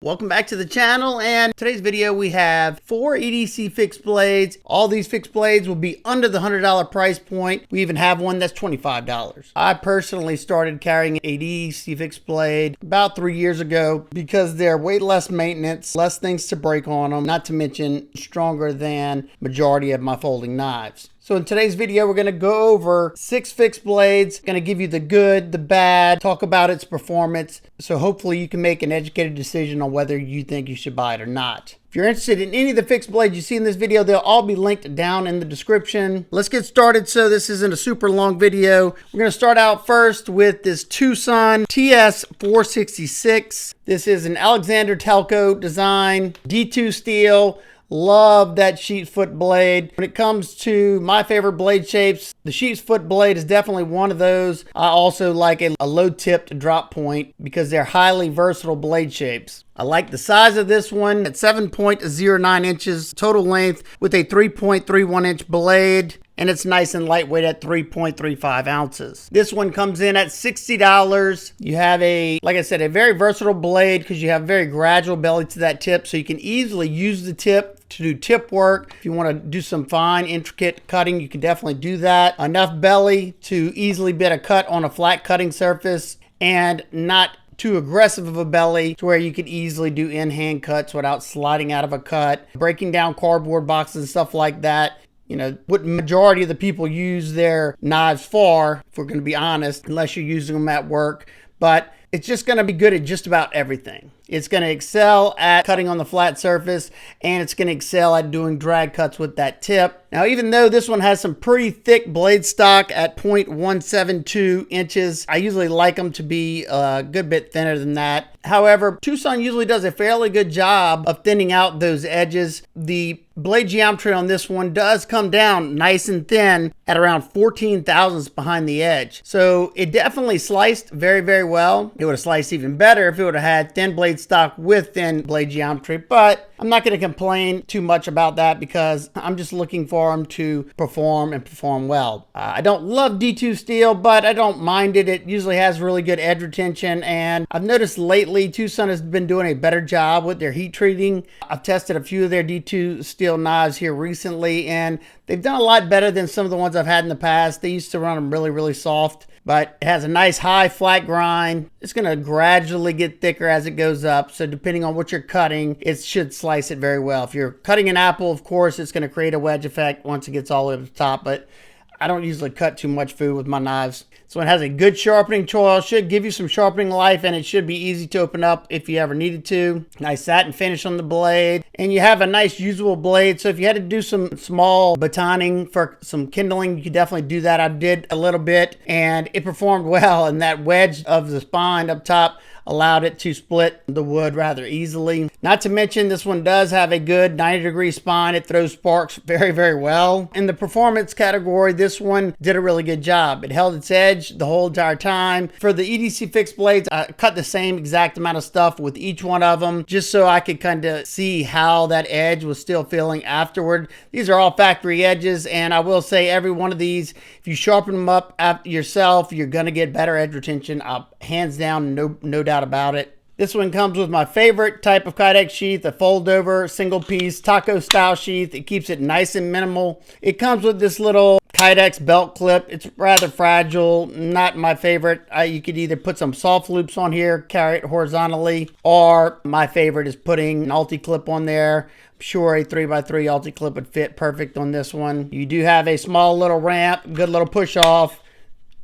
Welcome back to the channel, and today's video we have 4 EDC fixed blades. All these fixed blades will be under the $100 price point. We even have one that's $25. I personally started carrying an EDC fixed blade about 3 years ago because they're way less maintenance, less things to break on them, not to mention stronger than majority of my folding knives. So in today's video, we're going to go over 6 fixed blades, going to give you the good, the bad, talk about its performance. So hopefully you can make an educated decision on whether you think you should buy it or not. If you're interested in any of the fixed blades you see in this video, they'll all be linked down in the description. Let's get started so this isn't a super long video. We're going to start out first with this TwoSun TS466. This is an Alexander Telco design, D2 steel. Love that sheep's foot blade. When it comes to my favorite blade shapes, the sheep's foot blade is definitely one of those. I also like a low tipped drop point because they're highly versatile blade shapes. I like the size of this one at 7.09 inches total length with a 3.31 inch blade. And it's nice and lightweight at 3.35 ounces. This one comes in at $60. You have like I said, a very versatile blade because you have very gradual belly to that tip. So you can easily use the tip to do tip work. If you want to do some fine, intricate cutting, you can definitely do that. Enough belly to easily bit a cut on a flat cutting surface and not too aggressive of a belly to where you can easily do in-hand cuts without sliding out of a cut, breaking down cardboard boxes and stuff like that. You know, what majority of the people use their knives for, if we're going to be honest, unless you're using them at work. But it's just going to be good at just about everything. It's going to excel at cutting on the flat surface, and it's going to excel at doing drag cuts with that tip. Now, even though this one has some pretty thick blade stock at 0.172 inches, I usually like them to be a good bit thinner than that. However, TwoSun usually does a fairly good job of thinning out those edges. The blade geometry on this one does come down nice and thin at around 14 thousandths behind the edge. So it definitely sliced very, very well. It would have sliced even better if it would have had thin blade stock with thin blade geometry, but I'm not going to complain too much about that because I'm just looking for them to perform and perform well. I don't love D2 steel, but I don't mind it. It usually has really good edge retention, and I've noticed lately TwoSun has been doing a better job with their heat treating. I've tested a few of their D2 steel knives here recently, and they've done a lot better than some of the ones I've had in the past. They used to run them really, really soft, but it has a nice high flat grind. It's going to gradually get thicker as it goes up. So depending on what you're cutting, it should slice it very well. If you're cutting an apple, of course, it's going to create a wedge effect once it gets all the way to the top, but I don't usually cut too much food with my knives. So it has a good sharpening choil, should give you some sharpening life, and it should be easy to open up if you ever needed to. Nice satin finish on the blade, and you have a nice usable blade. So if you had to do some small batoning for some kindling, you could definitely do that. I did a little bit, and it performed well, and that wedge of the spine up top allowed it to split the wood rather easily. Not to mention, this one does have a good 90-degree spine. It throws sparks very, very well. In the performance category, this one did a really good job. It held its edge the whole entire time. For the EDC fixed blades, I cut the same exact amount of stuff with each one of them just so I could kind of see how that edge was still feeling afterward. These are all factory edges, and I will say every one of these, if you sharpen them up yourself, you're going to get better edge retention. Hands down, no doubt about it. This one comes with my favorite type of Kydex sheath, a fold over single piece taco style sheath. It keeps it nice and minimal. It comes with this little Kydex belt clip. It's rather fragile, not my favorite. You could either put some soft loops on here, carry it horizontally, or my favorite is putting an ulti clip on there. I'm sure a 3x3 ulti clip would fit perfect on this one. You do have a small little ramp, good little push off.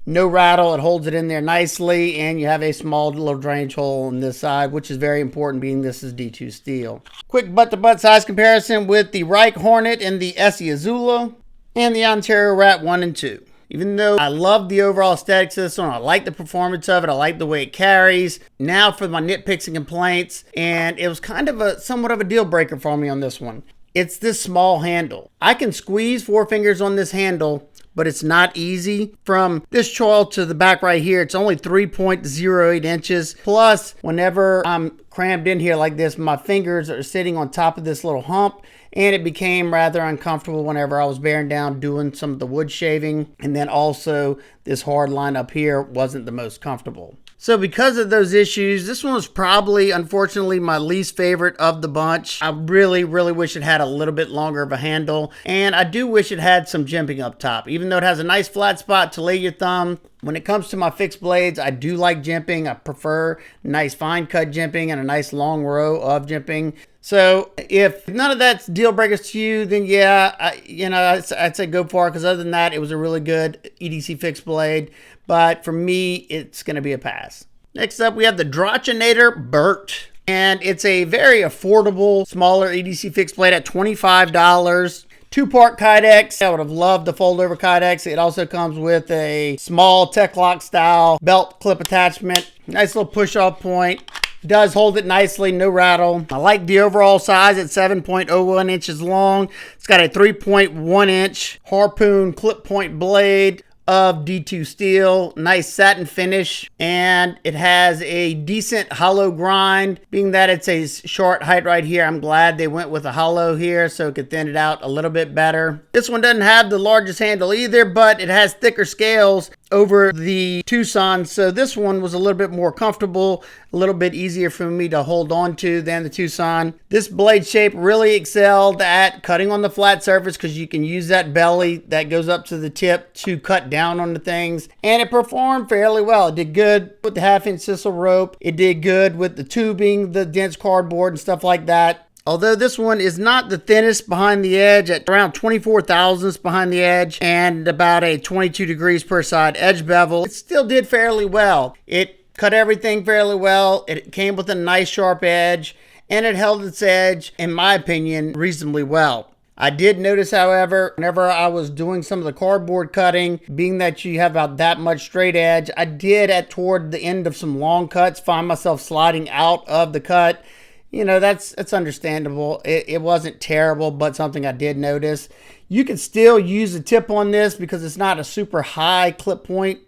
No rattle, it holds it in there nicely, and you have a small little drainage hole on this side, which is very important being this is D2 steel. Quick butt-to-butt size comparison with the Reich Hornet and the Essie Azula and the Ontario Rat 1 and 2. Even though I love the overall aesthetics of this one, I like the performance of it, I like the way it carries. Now for my nitpicks and complaints, and it was kind of somewhat of a deal breaker for me on this one. It's this small handle. I can squeeze 4 fingers on this handle, but it's not easy. From this choil to the back right here, it's only 3.08 inches. Plus, whenever I'm crammed in here like this, my fingers are sitting on top of this little hump, and it became rather uncomfortable whenever I was bearing down doing some of the wood shaving. And then also this hard line up here wasn't the most comfortable. So because of those issues, this one was probably, unfortunately, my least favorite of the bunch. I really wish it had a little bit longer of a handle, and I do wish it had some jimping up top. Even though it has a nice flat spot to lay your thumb, when it comes to my fixed blades, I do like jimping. I prefer nice fine cut jimping and a nice long row of jimping. So if none of that's deal breakers to you, then yeah, I'd say go for it, because other than that, it was a really good EDC fixed blade. But for me, it's going to be a pass. Next up, we have the Drachenator Boerte. And it's a very affordable, smaller EDC fixed blade at $25. Two-part Kydex. I would have loved the fold-over Kydex. It also comes with a small Tech-Lock style belt clip attachment. Nice little push-off point. Does hold it nicely, no rattle. I like the overall size at 7.01 inches long. It's got a 3.1 inch harpoon clip point blade of D2 steel, nice satin finish, and it has a decent hollow grind. Being that it's a short height right here, I'm glad they went with a hollow here so it could thin it out a little bit better. This one doesn't have the largest handle either, but it has thicker scales over the TwoSun, so this one was a little bit more comfortable, a little bit easier for me to hold on to than the TwoSun. This blade shape really excelled at cutting on the flat surface, because you can use that belly that goes up to the tip to cut down on the things, and it performed fairly well. It did good with the 1/2-inch sisal rope. It did good with the tubing, the dense cardboard and stuff like that. Although this one is not the thinnest behind the edge, at around 24 thousandths behind the edge and about a 22 degrees per side edge bevel, it still did fairly well. It cut everything fairly well. It came with a nice sharp edge, and it held its edge, in my opinion, reasonably well. I did notice, however, whenever I was doing some of the cardboard cutting, being that you have about that much straight edge, I did toward the end of some long cuts find myself sliding out of the cut. You know, that's understandable. It wasn't terrible, but something I did notice. You can still use a tip on this because it's not a super high clip point.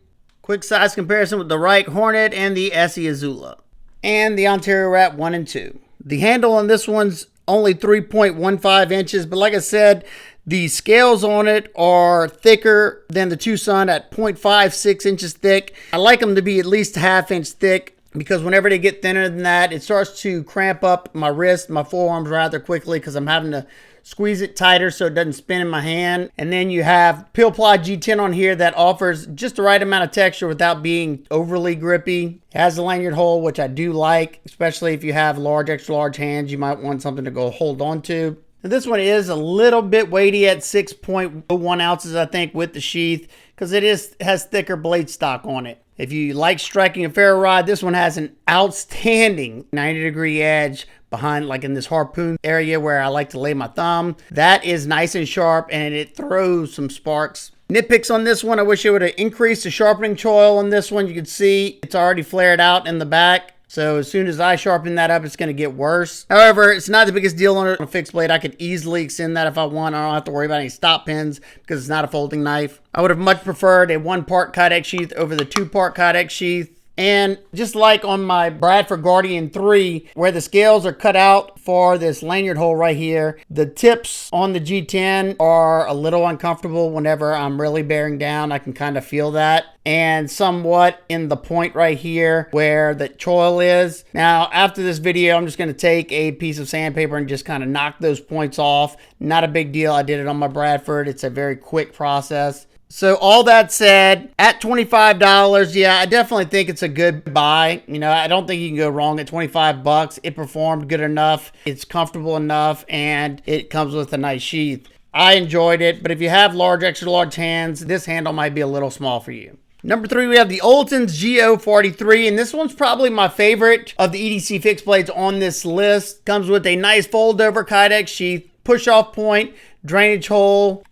Quick size comparison with the Reich Hornet and the Essie Azula. And the Ontario Rat 1 and 2. The handle on this one's only 3.15 inches, but like I said, the scales on it are thicker than the TwoSun at 0.56 inches thick. I like them to be at least a 1/2 inch thick, because whenever they get thinner than that, it starts to cramp up my wrist, my forearms rather quickly, because I'm having to squeeze it tighter so it doesn't spin in my hand. And then you have Peel Ply G10 on here that offers just the right amount of texture without being overly grippy. It has a lanyard hole, which I do like, especially if you have large, extra large hands. You might want something to go hold on to. And this one is a little bit weighty at 6.01 ounces, I think, with the sheath, because it has thicker blade stock on it. If you like striking a ferro rod, this one has an outstanding 90-degree edge behind, like in this harpoon area where I like to lay my thumb. That is nice and sharp, and it throws some sparks. Nitpicks on this one, I wish it would have increased the sharpening choil on this one. You can see it's already flared out in the back. So as soon as I sharpen that up, it's going to get worse. However, it's not the biggest deal on a fixed blade. I could easily extend that if I want. I don't have to worry about any stop pins because it's not a folding knife. I would have much preferred a 1-part Kydex sheath over the 2-part Kydex sheath. And just like on my Bradford Guardian 3, where the scales are cut out for this lanyard hole right here, the tips on the G10 are a little uncomfortable whenever I'm really bearing down. I can kind of feel that. And somewhat in the point right here where the choil is. Now, after this video, I'm just going to take a piece of sandpaper and just kind of knock those points off. Not a big deal. I did it on my Bradford. It's a very quick process. So all that said, at $25, yeah, I definitely think it's a good buy. You know, I don't think you can go wrong at 25 bucks. It performed good enough. It's comfortable enough, and it comes with a nice sheath. I enjoyed it, but if you have large, extra large hands, this handle might be a little small for you. Number 3, we have the Olitans G043, and this one's probably my favorite of the EDC fixed blades on this list. Comes with a nice fold-over Kydex sheath, push-off point, drainage hole,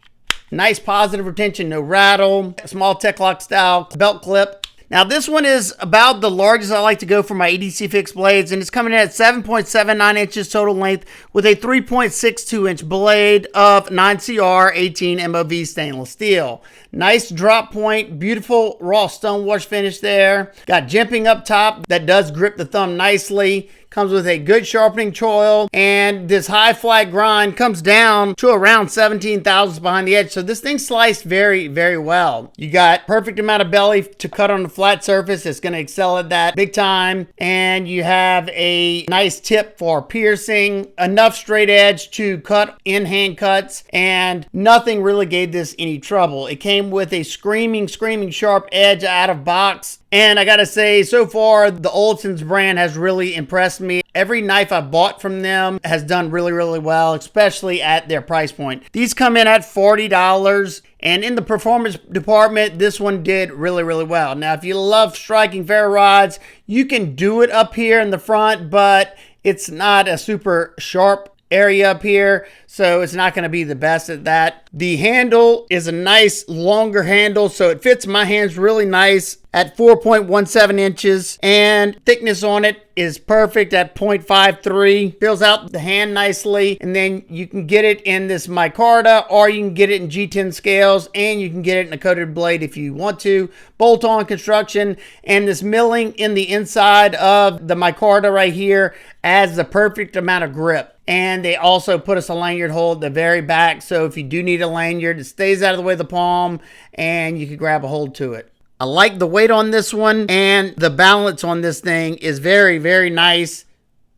nice positive retention, no rattle, small Tech-Lock style belt clip. Now this one is about the largest I like to go for my EDC fixed blades, and it's coming in at 7.79 inches total length with a 3.62 inch blade of 9CR 18 MOV stainless steel. Nice drop point, beautiful raw stone wash finish there. Got jimping up top that does grip the thumb nicely. comes with a good sharpening choil, and this high flat grind comes down to around 17 thousandths behind the edge. So this thing sliced very, very well. You got perfect amount of belly to cut on the flat surface. It's going to excel at that big time. And you have a nice tip for piercing, enough straight edge to cut in hand cuts, and nothing really gave this any trouble. It came with a screaming sharp edge out of box. And I gotta say, so far, the Olitans brand has really impressed me. Every knife I've bought from them has done really, really well, especially at their price point. These come in at $40, and in the performance department, this one did really, really well. Now, if you love striking ferro rods, you can do it up here in the front, but it's not a super sharp area up here, so it's not going to be the best at that. The handle is a nice longer handle, so it fits my hands really nice at 4.17 inches, and thickness on it is perfect at 0.53. Fills out the hand nicely, and then you can get it in this micarta, or you can get it in G10 scales, and you can get it in a coated blade if you want to. Bolt-on construction, and this milling in the inside of the micarta right here adds the perfect amount of grip. And they also put us a lanyard hole at the very back, so if you do need a lanyard, it stays out of the way of the palm, and you can grab a hold to it. I like the weight on this one, and the balance on this thing is very, very nice.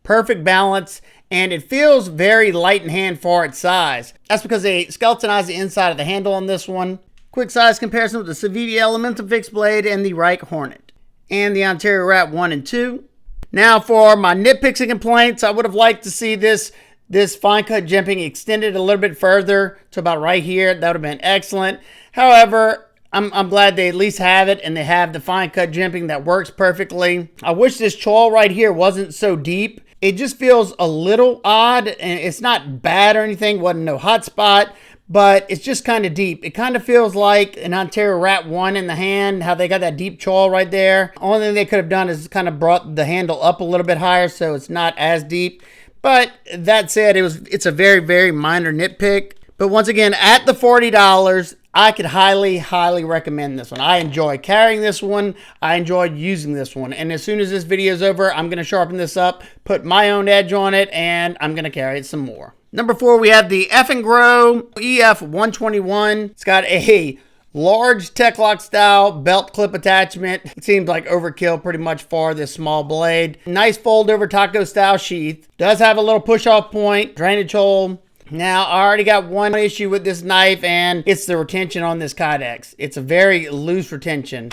Perfect balance, and it feels very light in hand for its size. That's because they skeletonized the inside of the handle on this one. Quick size comparison with the Civivi Elemental Fixed Blade and the Reich Hornet. And the Ontario Rat 1 and 2. Now for my nitpicks and complaints, I would have liked to see this fine cut jimping extended a little bit further to about right here. That would have been excellent. However, I'm glad they at least have it, and they have the fine cut jimping that works perfectly. I wish this choil right here wasn't so deep. It just feels a little odd, and it's not bad or anything. Wasn't no hot spot, but it's just kind of deep. It kind of feels like an Ontario Rat 1 in the hand, how they got that deep choil right there. Only thing they could have done is kind of brought the handle up a little bit higher so it's not as deep. But that said, it's a very, very minor nitpick. But once again, at the $40, I could highly, highly recommend this one. I enjoy carrying this one. I enjoyed using this one. And as soon as this video is over, I'm going to sharpen this up, put my own edge on it, and I'm going to carry it some more. Number 4, we have the Eafengrow EF121. It's got a large Tech-Lock style belt clip attachment. It seems like overkill pretty much for this small blade. Nice fold over taco style sheath. Does have a little push off point, drainage hole. Now, I already got one issue with this knife, and it's the retention on this kydex. It's a very loose retention.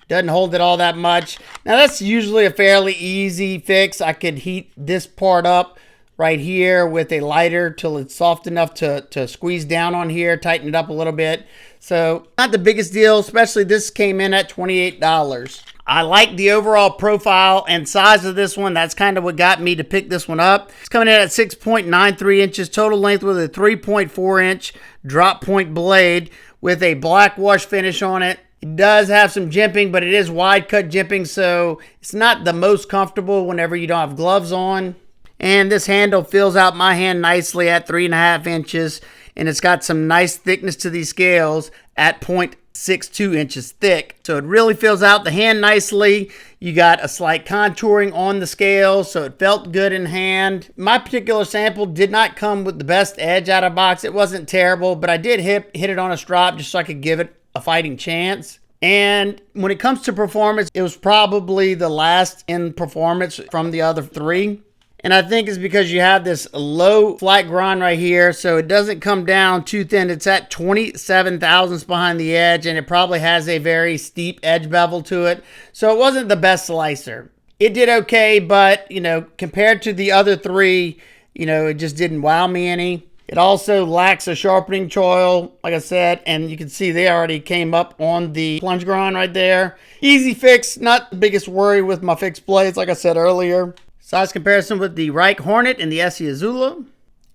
Doesn't hold it all that much. Now, that's usually a fairly easy fix. I could heat this part up right here with a lighter till it's soft enough to squeeze down on here, tighten it up a little bit. So, not the biggest deal, especially this came in at $28. I like the overall profile and size of this one. That's kind of what got me to pick this one up. It's coming in at 6.93 inches total length with a 3.4 inch drop point blade with a black wash finish on it. It does have some jimping, but it is wide cut jimping, so it's not the most comfortable whenever you don't have gloves on. And this handle fills out my hand nicely at 3.5 inches, and it's got some nice thickness to these scales at 0.62 inches thick. So it really fills out the hand nicely. You got a slight contouring on the scale, so it felt good in hand. My particular sample did not come with the best edge out of box. It wasn't terrible, but I did hit it on a strop just so I could give it a fighting chance. And when it comes to performance, it was probably the last in performance from the other three. And I think it's because you have this low flat grind right here, so it doesn't come down too thin. It's at 27 thousandths behind the edge, and it probably has a very steep edge bevel to it. So it wasn't the best slicer. It did okay, but, you know, compared to the other three, you know, it just didn't wow me any. It also lacks a sharpening choil, like I said, and you can see they already came up on the plunge grind right there. Easy fix, not the biggest worry with my fixed blades, like I said earlier. Size comparison with the Reich Hornet and the SE Azula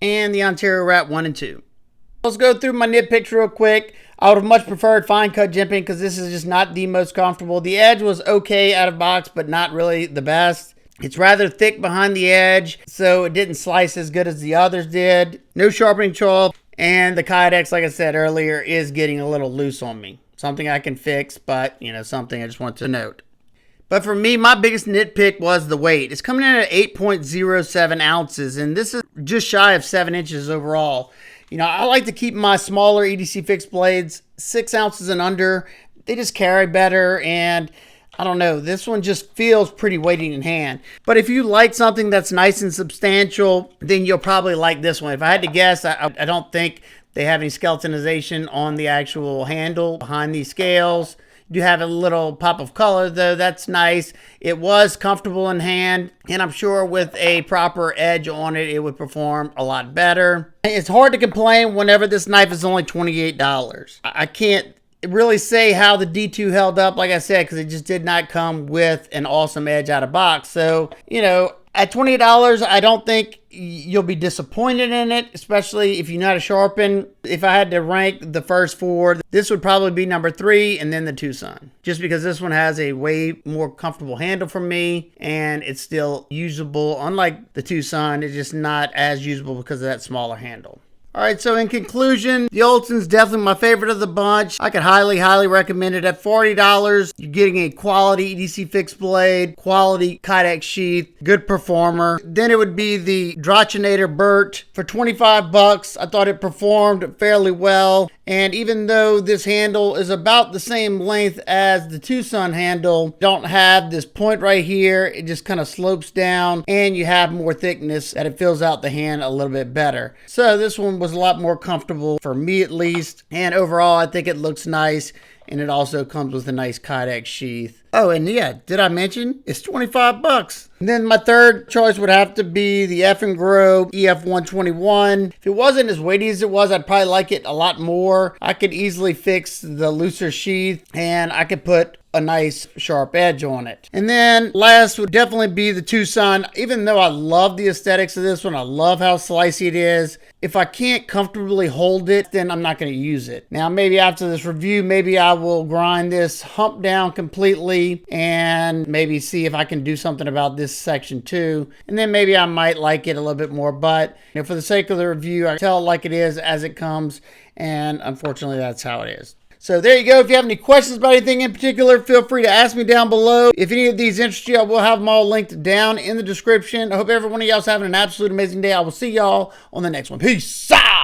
and the Ontario Rat 1 and 2. Let's go through my nitpicks real quick. I would have much preferred fine cut jimping because this is just not the most comfortable. The edge was okay out of box, but not really the best. It's rather thick behind the edge, so it didn't slice as good as the others did. No sharpening choil, and the kydex, like I said earlier, is getting a little loose on me. Something I can fix, but, you know, something I just want to note. But for me, my biggest nitpick was the weight. It's coming in at 8.07 ounces, and this is just shy of 7 inches overall. You know, I like to keep my smaller EDC Fixed Blades 6 ounces and under. They just carry better, and I don't know, this one just feels pretty weighty in hand. But if you like something that's nice and substantial, then you'll probably like this one. If I had to guess, I don't think they have any skeletonization on the actual handle behind these scales. You have a little pop of color though, that's nice. It was comfortable in hand, and I'm sure with a proper edge on it, it would perform a lot better. It's hard to complain whenever this knife is only $28. I can't really say how the D2 held up, like I said, because it just did not come with an awesome edge out of box. So, you know, at $20, I don't think you'll be disappointed in it, especially if you know how to sharpen. If I had to rank the first 4, this would probably be number 3 and then the TwoSun. Just because this one has a way more comfortable handle for me and it's still usable. Unlike the TwoSun, it's just not as usable because of that smaller handle. All right, so in conclusion, the Olitan's definitely my favorite of the bunch. I could highly recommend it. At $40, you're getting a quality EDC Fixed Blade, quality Kydex sheath, good performer. Then it would be the Drachenator Boerte for 25 bucks. I thought it performed fairly well. And even though this handle is about the same length as the TwoSun handle, don't have this point right here. It just kind of slopes down, and you have more thickness that it fills out the hand a little bit better. So this one was a lot more comfortable for me at least. And overall, I think it looks nice. And it also comes with a nice Kydex sheath. Oh, and yeah, did I mention it's 25 bucks? And then my third choice would have to be the Eafengrow EF121. If it wasn't as weighty as it was, I'd probably like it a lot more. I could easily fix the looser sheath, and I could put a nice sharp edge on it. And then last would definitely be the TwoSun. Even though I love the aesthetics of this one, I love how slicey it is. If I can't comfortably hold it, then I'm not going to use it. Now, maybe after this review, maybe I will grind this hump down completely and maybe see if I can do something about this section too. And then maybe I might like it a little bit more. But you know, for the sake of the review, I tell it like it is as it comes. And unfortunately, that's how it is. So there you go. If you have any questions about anything in particular, feel free to ask me down below. If any of these interest you, I will have them all linked down in the description. I hope every one of y'all is having an absolute amazing day. I will see y'all on the next one. Peace out.